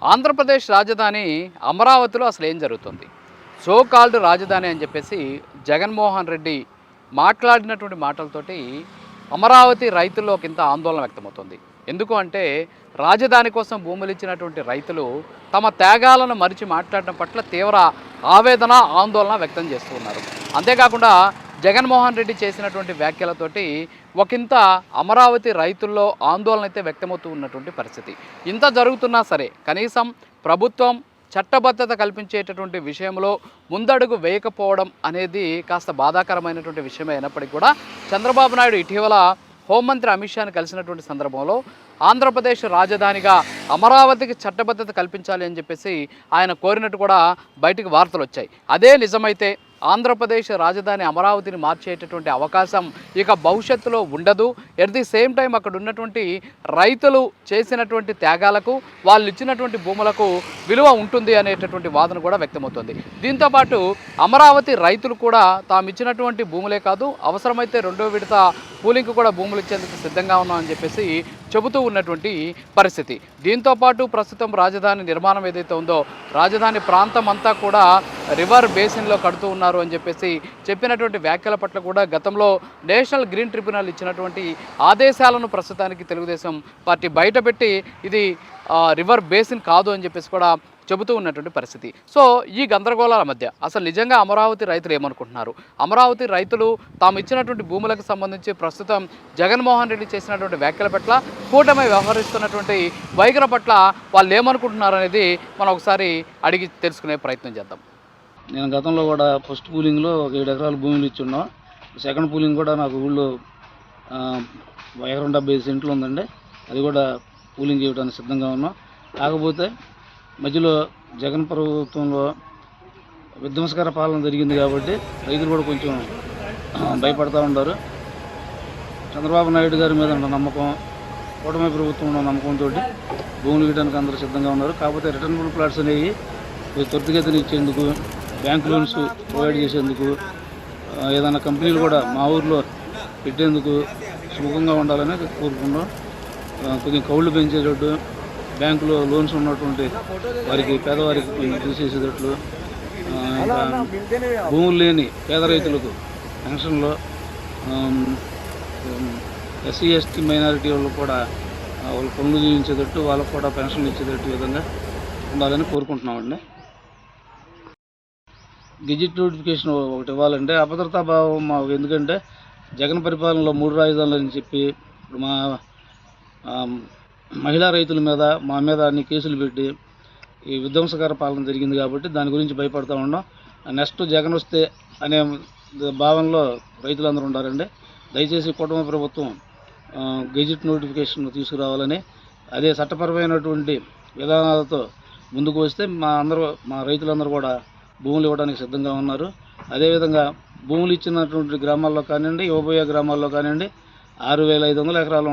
ఆంధ్రప్రదేశ్ రాజధాని అమరావతిలో అసలు ఏం జరుగుతుంది? సో కాల్డ్ రాజధాని అని చెప్పేసి జగన్మోహన్ రెడ్డి మాట్లాడినటువంటి మాటలతోటి అమరావతి రైతుల్లో ఒకంత ఆందోళన వ్యక్తమవుతుంది. ఎందుకు అంటే రాజధాని కోసం భూములు ఇచ్చినటువంటి రైతులు తమ త్యాగాలను మరిచి మాట్లాడడం పట్ల తీవ్ర ఆవేదన, ఆందోళన వ్యక్తం చేస్తూ ఉన్నారు. అంతేకాకుండా జగన్మోహన్ రెడ్డి చేసినటువంటి వ్యాఖ్యలతోటి ఒకంత అమరావతి రైతుల్లో ఆందోళన అయితే వ్యక్తమవుతూ ఉన్నటువంటి పరిస్థితి. ఇంత జరుగుతున్నా సరే కనీసం ప్రభుత్వం చట్టబద్ధత కల్పించేటటువంటి విషయంలో ముందడుగు వేయకపోవడం అనేది కాస్త బాధాకరమైనటువంటి విషయమే అయినప్పటికీ కూడా చంద్రబాబు నాయుడు ఇటీవల హోంమంత్రి అమిత్ షాను కలిసినటువంటి సందర్భంలో ఆంధ్రప్రదేశ్ రాజధానిగా అమరావతికి చట్టబద్ధత కల్పించాలి అని చెప్పేసి ఆయన కోరినట్టు కూడా బయటికి వార్తలు వచ్చాయి. అదే నిజమైతే ఆంధ్రప్రదేశ్ రాజధాని అమరావతిని మార్చేటటువంటి అవకాశం ఇక భవిష్యత్తులో ఉండదు. ఎట్ ది సేమ్ టైం అక్కడ ఉన్నటువంటి రైతులు చేసినటువంటి త్యాగాలకు, వాళ్ళు ఇచ్చినటువంటి భూములకు విలువ ఉంటుంది అనేటటువంటి వాదన కూడా వ్యక్తమవుతుంది. దీంతోపాటు అమరావతి రైతులు కూడా తాము ఇచ్చినటువంటి భూములే కాదు, అవసరమైతే రెండో విడత పూలింగ్కు కూడా భూములు ఇచ్చేందుకు సిద్ధంగా ఉన్నామని చెప్పేసి చెబుతూ ఉన్నటువంటి పరిస్థితి. దీంతోపాటు ప్రస్తుతం రాజధాని నిర్మాణం ఏదైతే ఉందో రాజధాని ప్రాంతం అంతా కూడా రివర్ బేసిన్లో కడుతూ ఉన్నారు అని చెప్పేసి చెప్పినటువంటి వ్యాఖ్యల పట్ల కూడా గతంలో నేషనల్ గ్రీన్ ట్రిబ్యునల్ ఇచ్చినటువంటి ఆదేశాలను ప్రస్తుతానికి తెలుగుదేశం పార్టీ బయటపెట్టి ఇది రివర్ బేసిన్ కాదు అని చెప్పేసి కూడా చెబుతూ ఉన్నటువంటి పరిస్థితి. సో ఈ గందరగోళాల మధ్య అసలు నిజంగా అమరావతి రైతులు ఏమనుకుంటున్నారు? అమరావతి రైతులు తాము ఇచ్చినటువంటి భూములకు సంబంధించి ప్రస్తుతం జగన్మోహన్ రెడ్డి చేసినటువంటి వ్యాఖ్యల పట్ల, కూటమి వ్యవహరిస్తున్నటువంటి వైఖరి పట్ల వాళ్ళు ఏమనుకుంటున్నారు అనేది మనం ఒకసారి అడిగి తెలుసుకునే ప్రయత్నం చేద్దాం. నేను గతంలో కూడా ఫస్ట్ పూలింగ్లో 7 ఎకరాల భూములు ఇచ్చున్నాం. సెకండ్ పూలింగ్ కూడా నాకు ఊళ్ళో ఎకరం 75 సెంట్లు ఉందండి. అది కూడా పూలింగ్ చేయడానికి సిద్ధంగా ఉన్నాం. కాకపోతే మధ్యలో జగన్ ప్రభుత్వంలో విధ్వంసకర పాలన జరిగింది కాబట్టి రైతులు కూడా కొంచెం భయపడతా ఉంటారు. చంద్రబాబు నాయుడు గారి మీద ఉన్న నమ్మకం, కూటమి ప్రభుత్వంలో నమ్మకంతో భూములు ఇవ్వడానికి అందరూ సిద్ధంగా ఉన్నారు. కాకపోతే రిటర్నబుల్ ప్లాట్స్ అనేవి త్వరితగతిని ఇచ్చేందుకు, బ్యాంక్ లోన్స్ ప్రొవైడ్ చేసేందుకు, ఏదైనా కంపెనీలు కూడా మా ఊర్లో పెట్టేందుకు సుముఖంగా ఉండాలని కోరుకున్నాం. కొద్దిగా కౌళ్ళు పెంచేటట్టు, బ్యాంకులో లోన్స్ ఉన్నటువంటి వారికి, పేదవారికి తీసేసేటట్లు, భూములు లేని పేద రైతులకు పెన్షన్లో, ఎస్సీ ఎస్టీ మైనారిటీ వాళ్ళు కూడా వాళ్ళు పనులు చేయించేటట్టు, వాళ్ళకు కూడా పెన్షన్లు ఇచ్చేటట్టు విధంగా ఉండాలని కోరుకుంటున్నామండి. గెజిట్ నోటిఫికేషన్ ఒకటి ఇవ్వాలంటే అభద్రతా భావం మాకు, ఎందుకంటే జగన్ పరిపాలనలో 3 రాజధానులు అని చెప్పి ఇప్పుడు మా మహిళా రైతుల మీద, మా మీద అన్ని కేసులు పెట్టి ఈ విధ్వంసకర పాలన జరిగింది కాబట్టి దాని గురించి భయపడుతూ ఉన్నాం. నెక్స్ట్ జగన్ వస్తే అనే భావనలో రైతులందరూ ఉండారండి. దయచేసి కుటుంబ ప్రభుత్వం గెజిట్ నోటిఫికేషన్ తీసుకురావాలని, అదే చట్టపరమైనటువంటి విధానాలతో ముందుకు వస్తే మా రైతులందరూ కూడా భూములు ఇవ్వడానికి సిద్ధంగా ఉన్నారు. అదేవిధంగా భూములు ఇచ్చినటువంటి గ్రామాల్లో కానివ్వండి, ఇవ్వబోయే గ్రామాల్లో కానివ్వండి, 6,500 ఎకరాలు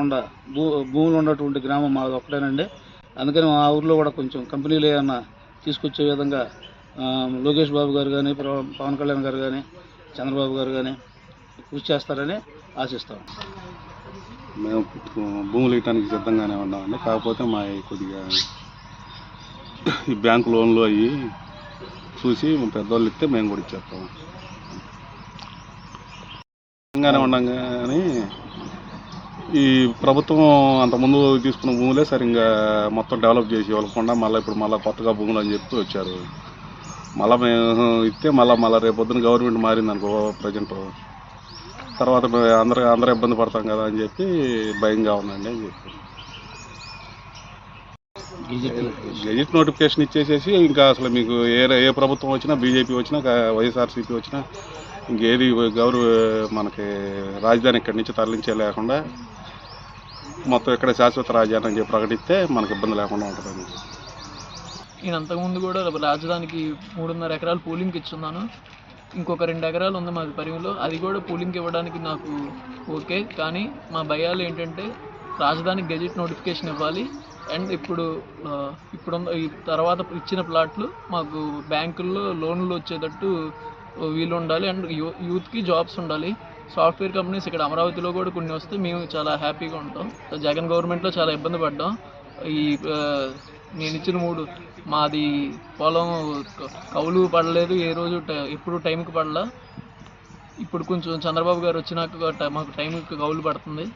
భూములు ఉన్నటువంటి గ్రామం మాది ఒక్కటేనండి. అందుకని మా ఊర్లో కూడా కొంచెం కంపెనీలు ఏమన్నా తీసుకొచ్చే విధంగా లోకేష్ బాబు గారు కానీ, పవన్ కళ్యాణ్ గారు కానీ, చంద్రబాబు గారు కానీ కృషి చేస్తారని ఆశిస్తాం. మేము భూములు ఇవ్వడానికి సిద్ధంగానే ఉన్నామండి. కాకపోతే మా కొద్దిగా ఈ బ్యాంకు లోన్లు అవి చూసి పెద్దవాళ్ళు ఇస్తే మేము కూడా ఇచ్చేస్తాం. సిద్ధంగానే ఉన్నాం కానీ ఈ ప్రభుత్వం అంతకుముందు తీసుకున్న భూములే సరిగ్గా మొత్తం డెవలప్ చేసి ఇవ్వకుండా మళ్ళీ కొత్తగా భూములు అని చెప్తూ వచ్చారు. మళ్ళీ మేము ఇస్తే మళ్ళీ రేపొద్దున గవర్నమెంట్ మారింది అనుకో ప్రజెంట్, తర్వాత అందరూ ఇబ్బంది పడతాం కదా అని చెప్పి భయంగా ఉందండి అని చెప్పి గెజిట్ నోటిఫికేషన్ ఇచ్చేసేసి ఇంకా అసలు మీకు ఏ ప్రభుత్వం వచ్చినా, బీజేపీ వచ్చినా, వైఎస్ఆర్సీపీ వచ్చినా, ఇంకేది మనకి రాజధాని ఇక్కడి నుంచి తరలించే లేకుండా మొత్తం ఇక్కడ శాశ్వత రాజధాని అని చెప్పి ప్రకటిస్తే మనకు ఇబ్బంది లేకుండా ఉంటుందండి. నేను అంతకుముందు కూడా రాజధానికి 3.5 ఎకరాలు పూలింగ్కి ఇచ్చున్నాను. ఇంకొక 2 ఎకరాలు ఉంది మాది పరిమిలో, అది కూడా పూలింగ్కి ఇవ్వడానికి నాకు ఓకే. కానీ మా భయాలు ఏంటంటే రాజధానికి గెజిట్ నోటిఫికేషన్ ఇవ్వాలి, అండ్ ఇప్పుడు ఈ తర్వాత ఇచ్చిన ప్లాట్లు మాకు బ్యాంకుల్లో లోన్లు వచ్చేటట్టు వీలు ఉండాలి, అండ్ యూత్కి జాబ్స్ ఉండాలి. సాఫ్ట్వేర్ కంపెనీస్ ఇక్కడ అమరావతిలో కూడా కొన్ని వస్తే మేము చాలా హ్యాపీగా ఉంటాం. జగన్ గవర్నమెంట్లో చాలా ఇబ్బంది పడ్డాం. ఈ నేను ఇచ్చిన 3 మాది పొలం కౌలు పడలేదు, ఏ రోజు ఎప్పుడు టైంకి పడలా. ఇప్పుడు కొంచెం చంద్రబాబు గారు వచ్చినాక మాకు టైంకి కౌలు పడుతుంది.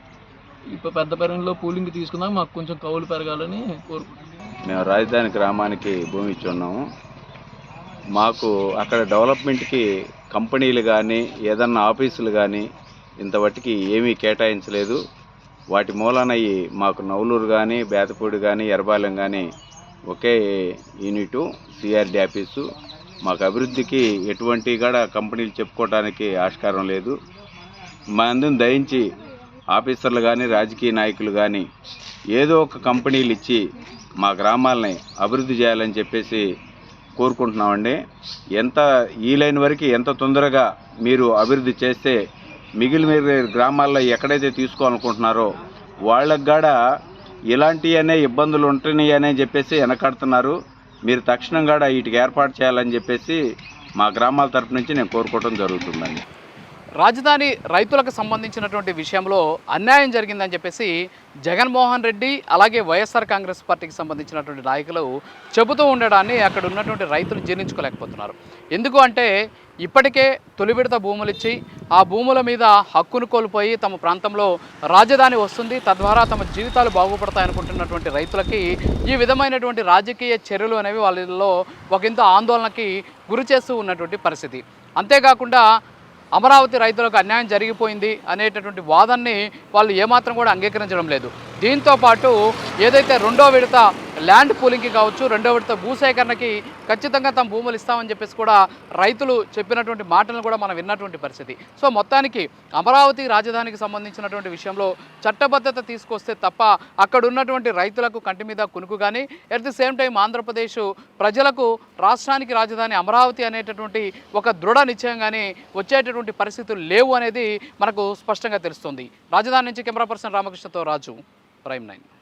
ఇప్పుడు పెద్ద పరిమాణంలో పూలింగ్ తీసుకున్నాక మాకు కొంచెం కౌలు పెరగాలని కోరుకుంటున్నాం. మేము రాజధాని గ్రామానికి భూమి ఇచ్చి ఉన్నాము. మాకు అక్కడ డెవలప్మెంట్కి కంపెనీలు కానీ ఏదన్నా ఆఫీసులు కానీ ఇంతవరకు ఏమీ కేటాయించలేదు. వాటి మూలాన మాకు నవలూరు కానీ బేతపూడి కానీ ఎర్రబాలెం కానీ ఒకే యూనిటు సిఆర్డి ఆఫీసు. మాకు అభివృద్ధికి ఎటువంటి కూడా కంపెనీలు చెప్పుకోవడానికి ఆస్కారం లేదు. మా అందరం దయించి ఆఫీసర్లు కానీ రాజకీయ నాయకులు కానీ ఏదో ఒక కంపెనీలు ఇచ్చి మా గ్రామాలని అభివృద్ధి చేయాలని చెప్పేసి కోరుకుంటున్నామండి. ఎంత వీలైన వరకు ఎంత తొందరగా మీరు అభివృద్ధి చేస్తే మిగిలిన గ్రామాల్లో ఎక్కడైతే తీసుకోవాలనుకుంటున్నారో వాళ్ళకు కూడా ఇలాంటివనే ఇబ్బందులు ఉంటున్నాయి అనే చెప్పేసి వెనకాడుతున్నారు. మీరు తక్షణం కూడా వీటికి ఏర్పాటు చేయాలని చెప్పేసి మా గ్రామాల తరపు నుంచి నేను కోరుకోవడం జరుగుతుందండి. రాజధాని రైతులకు సంబంధించినటువంటి విషయంలో అన్యాయం జరిగిందని చెప్పేసి జగన్మోహన్ రెడ్డి అలాగే వైఎస్ఆర్ కాంగ్రెస్ పార్టీకి సంబంధించినటువంటి నాయకులు చెబుతూ ఉండడాన్ని అక్కడ ఉన్నటువంటి రైతులు జీర్ణించుకోలేకపోతున్నారు. ఎందుకు అంటే ఇప్పటికే తొలి విడత భూములు ఇచ్చి ఆ భూముల మీద హక్కును కోల్పోయి తమ ప్రాంతంలో రాజధాని వస్తుంది, తద్వారా తమ జీవితాలు బాగుపడతాయనుకుంటున్నటువంటి రైతులకి ఈ విధమైనటువంటి రాజకీయ చర్యలు అనేవి వాళ్ళలో ఒకంత ఆందోళనకి గురి చేస్తూ ఉన్నటువంటి పరిస్థితి. అంతేకాకుండా అమరావతి రైతులకు అన్యాయం జరిగిపోయింది అనేటటువంటి వాదనని వాళ్ళు ఏమాత్రం కూడా అంగీకరించడం లేదు. దీంతో పాటు ఏదైతే రెండో విడత ల్యాండ్ పూలింగ్కి కావచ్చు, రెండో విడత భూసేకరణకి ఖచ్చితంగా తమ భూములు ఇస్తామని చెప్పేసి కూడా రైతులు చెప్పినటువంటి మాటలను కూడా మనం విన్నటువంటి పరిస్థితి. సో మొత్తానికి అమరావతి రాజధానికి సంబంధించినటువంటి విషయంలో చట్టబద్ధత తీసుకొస్తే తప్ప అక్కడ ఉన్నటువంటి రైతులకు కంటి మీద కునుకు కానీ, at the same time Andhra Pradesh ప్రజలకు రాష్ట్రానికి రాజధాని అమరావతి అనేటటువంటి ఒక దృఢ నిశ్చయం కానీ వచ్చేటటువంటి పరిస్థితులు లేవు అనేది మనకు స్పష్టంగా తెలుస్తుంది. రాజధాని నుంచి కెమెరా పర్సన్ రామకృష్ణతో రాజు, ప్రైమ్ 9.